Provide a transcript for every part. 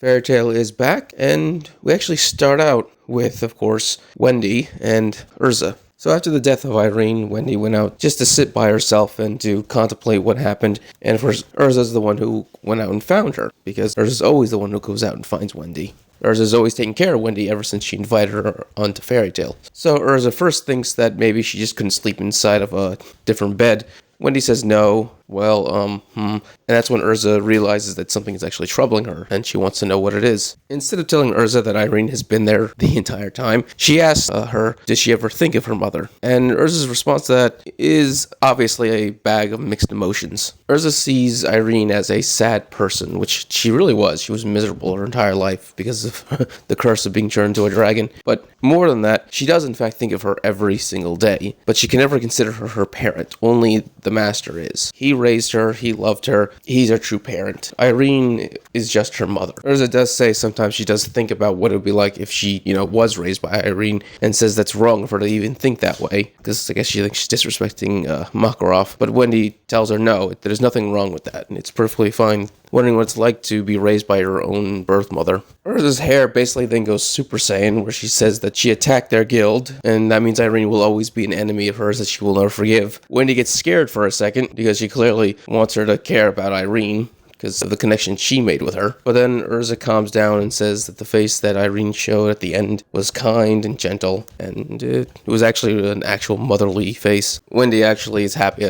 Fairy Tale is back, and we actually start out with, of course, Wendy and Urza. So after the death of Irene, Wendy went out just to sit by herself and to contemplate what happened, and of course, Urza's the one who went out and found her, because Urza's always the one who goes out and finds Wendy. Urza's always taken care of Wendy ever since she invited her onto Fairy Tale. So Urza first thinks that maybe she just couldn't sleep inside of a different bed. Wendy says no. And that's when Urza realizes that something is actually troubling her, and she wants to know what it is. Instead of telling Urza that Irene has been there the entire time, she asks her, did she ever think of her mother? And Urza's response to that is obviously a bag of mixed emotions. Urza sees Irene as a sad person, which she really was. She was miserable her entire life because of the curse of being turned into a dragon. But more than that, she does in fact think of her every single day, but she can never consider her her parent. Only the master is. He raised her, he loved her, he's her true parent. Irene is just her mother. Urza does say sometimes she does think about what it would be like if she, was raised by Irene, and says that's wrong for her to even think that way, because I guess she thinks she's disrespecting Makarov. But Wendy tells her no, there's nothing wrong with that, and it's perfectly fine. Wondering what it's like to be raised by her own birth mother. Urza's hair basically then goes Super Saiyan, where she says that she attacked their guild, and that means Irene will always be an enemy of hers that she will never forgive. Wendy gets scared for a second, because she clearly wants her to care about Irene, because of the connection she made with her. But then Urza calms down and says that the face that Irene showed at the end was kind and gentle, and it was actually an actual motherly face. Wendy actually is happy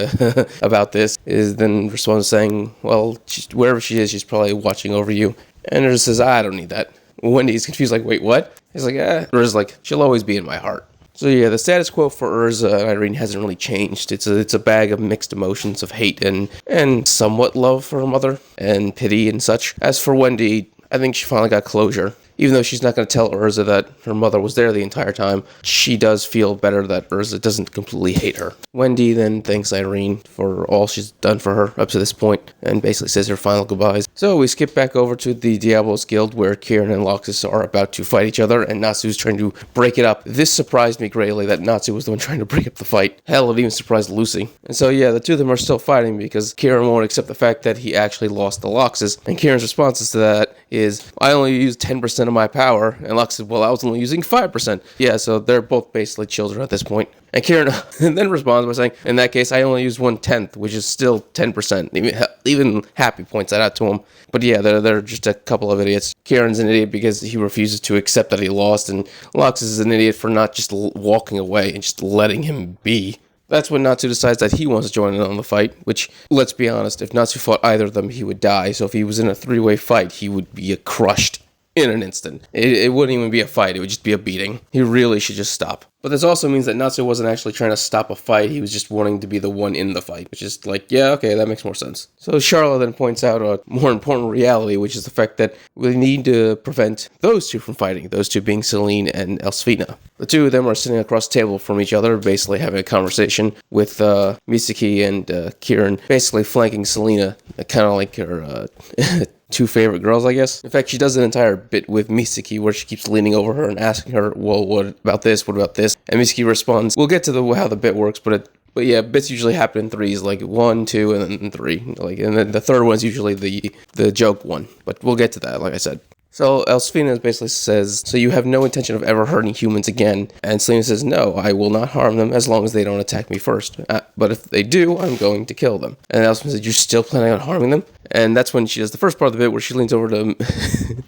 about this, is then responds saying, well, wherever she is, she's probably watching over you. And Urza says, I don't need that. Wendy's confused, like, wait, what? He's like, Urza's like, she'll always be in my heart. So yeah, the status quo for Urza and Irene hasn't really changed. It's a bag of mixed emotions of hate and somewhat love for her mother and pity and such. As for Wendy, I think she finally got closure. Even though she's not going to tell Urza that her mother was there the entire time, she does feel better that Urza doesn't completely hate her. Wendy then thanks Irene for all she's done for her up to this point, and basically says her final goodbyes. So we skip back over to the Diablos Guild, where Kieran and Loxus are about to fight each other, and Natsu's trying to break it up. This surprised me greatly that Natsu was the one trying to break up the fight. Hell, it even surprised Lucy. And so yeah, the two of them are still fighting because Kieran won't accept the fact that he actually lost the Loxus, and Kieran's responses to that is, I only used 10% of my power, and Lux said, well, I was only using 5%. Yeah, so they're both basically children at this point. And Kieran then responds by saying, in that case, I only used 1/10, which is still 10%. Even Happy points that out to him. But yeah, they're just a couple of idiots. Kieran's an idiot because he refuses to accept that he lost, and Lux is an idiot for not just walking away and just letting him be. That's when Natsu decides that he wants to join in on the fight, which, let's be honest, if Natsu fought either of them, he would die. So if he was in a three-way fight, he would be crushed in an instant. It wouldn't even be a fight, it would just be a beating. He really should just stop. But this also means that Natsu wasn't actually trying to stop a fight, he was just wanting to be the one in the fight, which is like, yeah, okay, that makes more sense. So Charlotte then points out a more important reality, which is the fact that we need to prevent those two from fighting, those two being Celine and Elfsfina. The two of them are sitting across the table from each other, basically having a conversation with Misaki and Kieran, basically flanking Selena, kind of like her two favorite girls, I guess. In fact, she does an entire bit with Misaki where she keeps leaning over her and asking her, well, what about this? What about this? And Misaki responds, we'll get to how the bit works, but yeah, bits usually happen in threes, like 1, 2, and then 3. And then the third one's usually the joke one. But we'll get to that, like I said. So Elfsfina basically says, so you have no intention of ever hurting humans again. And Selena says, no, I will not harm them as long as they don't attack me first. But if they do, I'm going to kill them. And Elfsfina says, you're still planning on harming them? And that's when she does the first part of the bit where she leans over to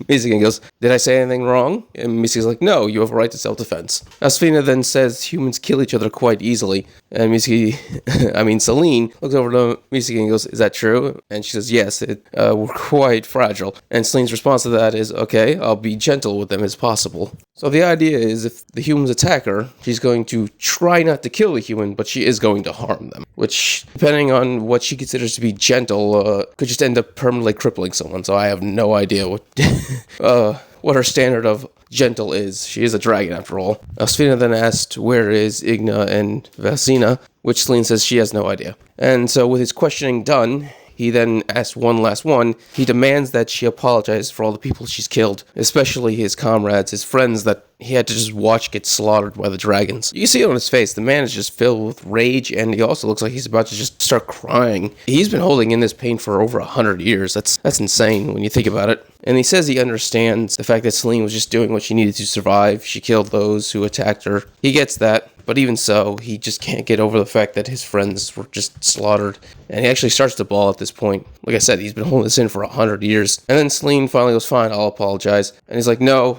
Misaki and goes, did I say anything wrong? And Misaki's like, no, you have a right to self-defense. Elfsfina then says humans kill each other quite easily. And Celine looks over to Misaki and goes, is that true? And she says, yes, we're quite fragile. And Celine's response to that is, okay, I'll be gentle with them as possible. So the idea is if the humans attack her, she's going to try not to kill the human, but she is going to harm them. Which, depending on what she considers to be gentle, could just end up permanently crippling someone. So I have no idea what her standard of gentle is. She is a dragon after all. Elfsfina then asked where is Igna and Vasina, which Celine says she has no idea. And so with his questioning done, he then asks one last one. He demands that she apologize for all the people she's killed, especially his comrades, his friends that he had to just watch get slaughtered by the dragons. You can see it on his face. The man is just filled with rage, and he also looks like he's about to just start crying. He's been holding in this pain for over 100 years. That's insane when you think about it. And he says he understands the fact that Selene was just doing what she needed to survive. She killed those who attacked her. He gets that. But even so, he just can't get over the fact that his friends were just slaughtered. And he actually starts to bawl at this point. Like I said, he's been holding this in for 100 years. And then Selene finally goes, fine, I'll apologize. And he's like, no,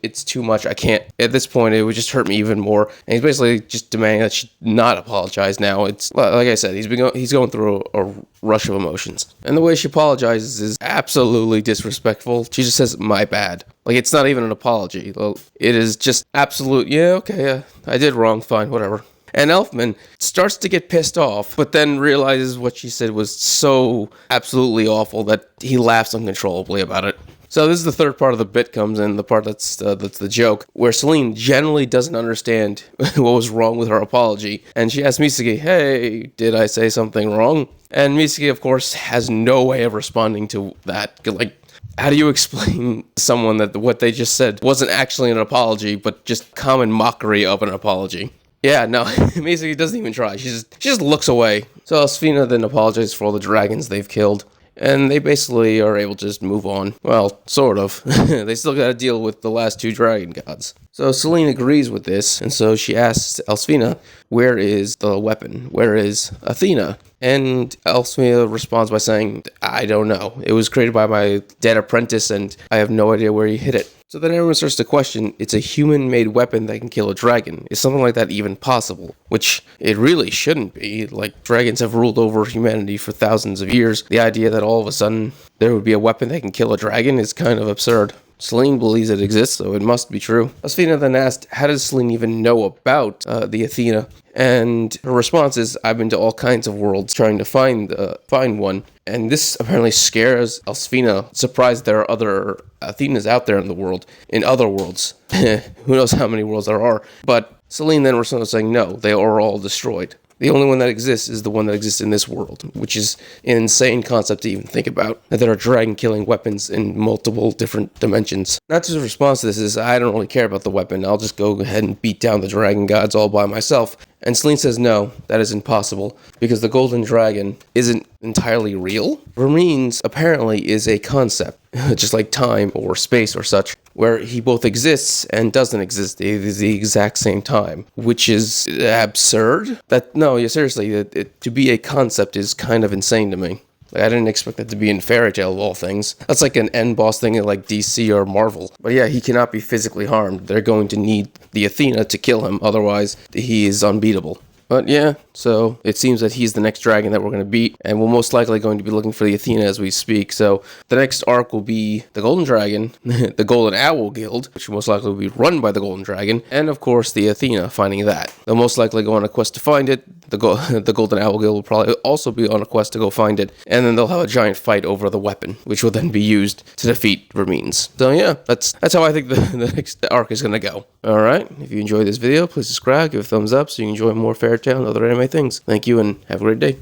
it's too much. I can't. At this point, it would just hurt me even more. And he's basically just demanding that she not apologize now. It's like I said, he's going through a rush of emotions. And the way she apologizes is absolutely disrespectful. She just says, my bad. Like, it's not even an apology. It is just absolute, I did wrong, fine, whatever. And Elfman starts to get pissed off, but then realizes what she said was so absolutely awful that he laughs uncontrollably about it. So this is the third part of the bit comes in, the part that's the joke, where Selene generally doesn't understand what was wrong with her apology. And she asks Misaki, hey, did I say something wrong? And Misaki, of course, has no way of responding to that. Like, how do you explain to someone that what they just said wasn't actually an apology, but just common mockery of an apology? Yeah, no, Misaki doesn't even try. She just looks away. So Alsfina then apologizes for all the dragons they've killed. And they basically are able to just move on. Well, sort of. They still got to deal with the last two dragon gods. So Selene agrees with this, and so she asks Alsfina, where is the weapon? Where is Athena? And Alsfina responds by saying, I don't know. It was created by my dead apprentice, and I have no idea where he hid it. So then everyone starts to question, it's a human-made weapon that can kill a dragon. Is something like that even possible? Which it really shouldn't be. Like, dragons have ruled over humanity for thousands of years. The idea that all of a sudden there would be a weapon that can kill a dragon is kind of absurd. Selene believes it exists, so it must be true. Alsfina then asked, how does Selene even know about the Athena? And her response is, I've been to all kinds of worlds trying to find one. And this apparently scares Alsfina, surprised there are other Athenas out there in the world, in other worlds. Who knows how many worlds there are. But Selene then responds saying, no, they are all destroyed. The only one that exists is the one that exists in this world, which is an insane concept to even think about, that there are dragon-killing weapons in multiple different dimensions. Natsu's response to this is, I don't really care about the weapon, I'll just go ahead and beat down the dragon gods all by myself. And Selene says, no, that is impossible, because the golden dragon isn't entirely real. Vermines apparently is a concept, just like time or space or such, where he both exists and doesn't exist at the exact same time, which is absurd. Seriously, to be a concept is kind of insane to me. Like, I didn't expect that to be in Fairy Tail of all things. That's like an end boss thing in like DC or Marvel. But yeah, he cannot be physically harmed. They're going to need the Athena to kill him, otherwise he is unbeatable. But yeah, so it seems that he's the next dragon that we're going to beat, and we're most likely going to be looking for the Athena as we speak. So the next arc will be the Golden Dragon, the Golden Owl Guild, which most likely will be run by the Golden Dragon, and of course the Athena, finding that. They'll most likely go on a quest to find it. The Golden Owl Guild will probably also be on a quest to go find it, and then they'll have a giant fight over the weapon, which will then be used to defeat Vermines. So yeah, that's how I think the next arc is going to go. Alright, if you enjoyed this video, please subscribe, give a thumbs up so you can enjoy more Fairy Tale and other anime things. Thank you, and have a great day.